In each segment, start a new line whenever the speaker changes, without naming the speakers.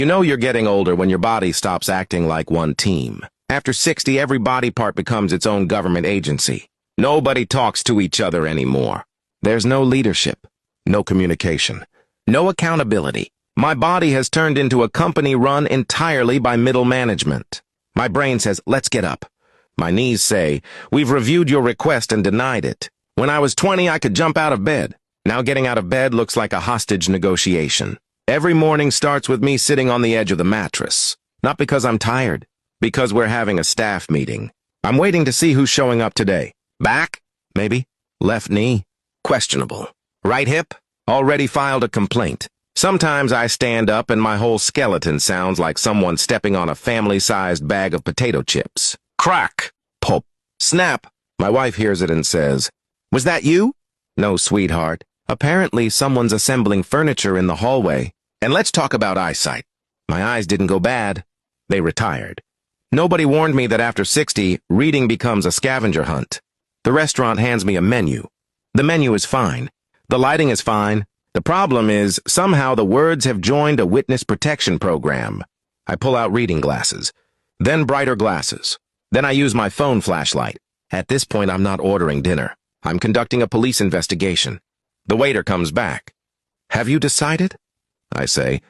You know you're getting older when your body stops acting like one team. After 60, every body part becomes its own government agency. Nobody talks to each other anymore. There's no leadership, no communication, no accountability. My body has turned into a company run entirely by middle management. My brain says, let's get up. My knees say, we've reviewed your request and denied it. When I was 20, I could jump out of bed. Now getting out of bed looks like a hostage negotiation. Every morning starts with me sitting on the edge of the mattress. Not because I'm tired, because we're having a staff meeting. I'm waiting to see who's showing up today. Back? Maybe. Left knee? Questionable. Right hip? Already filed a complaint. Sometimes I stand up and my whole skeleton sounds like someone stepping on a family-sized bag of potato chips. Crack! Pop! Snap! My wife hears it and says, "Was that you?" No, sweetheart. Apparently someone's assembling furniture in the hallway. And let's talk about eyesight. My eyes didn't go bad. They retired. Nobody warned me that after 60, reading becomes a scavenger hunt. The restaurant hands me a menu. The menu is fine. The lighting is fine. The problem is, somehow the words have joined a witness protection program. I pull out reading glasses, then brighter glasses. Then I use my phone flashlight. At this point, I'm not ordering dinner. I'm conducting a police investigation. The waiter comes back. "Have you decided?" I say.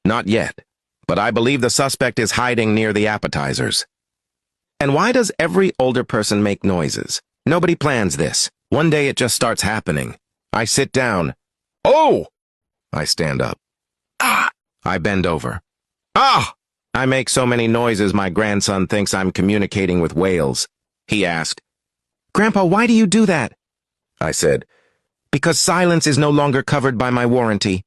"Not yet, but I believe the suspect is hiding near the appetizers." And why does every older person make noises? Nobody plans this. One day it just starts happening. I sit down. "Oh!" I stand up. "Ah!" I bend over. "Ah!" I make so many noises my grandson thinks I'm communicating with whales. He asked, "Grandpa, why do you do that?" I said, "Because silence is no longer covered by my warranty.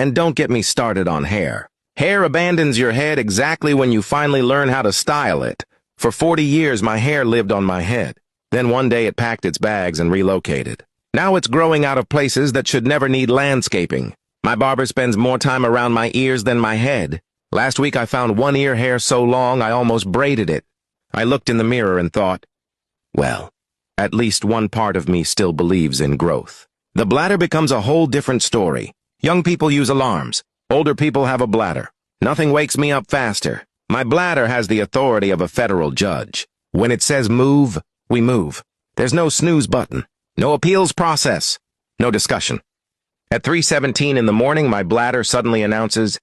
And don't get me started on hair. Hair abandons your head exactly when you finally learn how to style it. For 40 years, my hair lived on my head. Then one day it packed its bags and relocated. Now it's growing out of places that should never need landscaping. My barber spends more time around my ears than my head. Last week I found one ear hair so long I almost braided it. I looked in the mirror and thought, well, at least one part of me still believes in growth. The bladder becomes a whole different story. Young people use alarms. Older people have a bladder. Nothing wakes me up faster. My bladder has the authority of a federal judge. When it says move, we move. There's no snooze button. No appeals process. No discussion. At 3:17 in the morning, my bladder suddenly announces,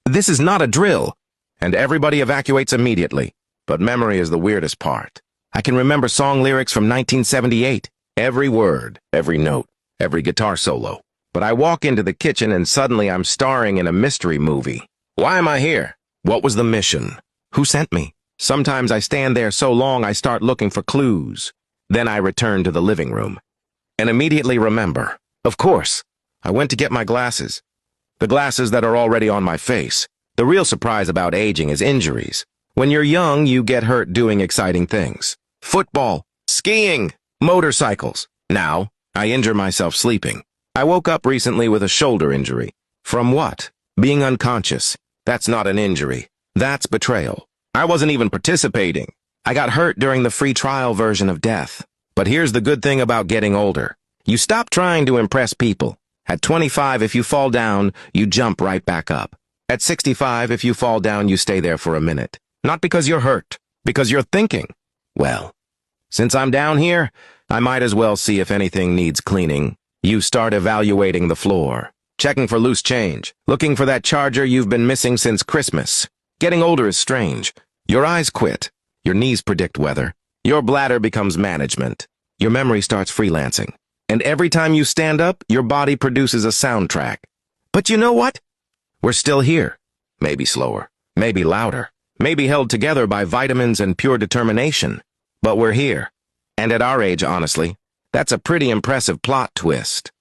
"This is not a drill," and everybody evacuates immediately. But memory is the weirdest part. I can remember song lyrics from 1978. Every word, every note, every guitar solo. But I walk into the kitchen and suddenly I'm starring in a mystery movie. Why am I here? What was the mission? Who sent me? Sometimes I stand there so long I start looking for clues. Then I return to the living room. And immediately remember, of course, I went to get my glasses. The glasses that are already on my face. The real surprise about aging is injuries. When you're young, you get hurt doing exciting things. Football, skiing, motorcycles. Now, I injure myself sleeping. I woke up recently with a shoulder injury. From what? Being unconscious. That's not an injury. That's betrayal. I wasn't even participating. I got hurt during the free trial version of death. But here's the good thing about getting older. You stop trying to impress people. At 25, if you fall down, you jump right back up. At 65, if you fall down, you stay there for a minute. Not because you're hurt, because you're thinking. Well, since I'm down here, I might as well see if anything needs cleaning. You start evaluating the floor, checking for loose change, looking for that charger you've been missing since Christmas. Getting older is strange. Your eyes quit. Your knees predict weather. Your bladder becomes management. Your memory starts freelancing. And every time you stand up, your body produces a soundtrack. But you know what? We're still here. Maybe slower. Maybe louder. Maybe held together by vitamins and pure determination. But we're here. And at our age, honestly, that's a pretty impressive plot twist.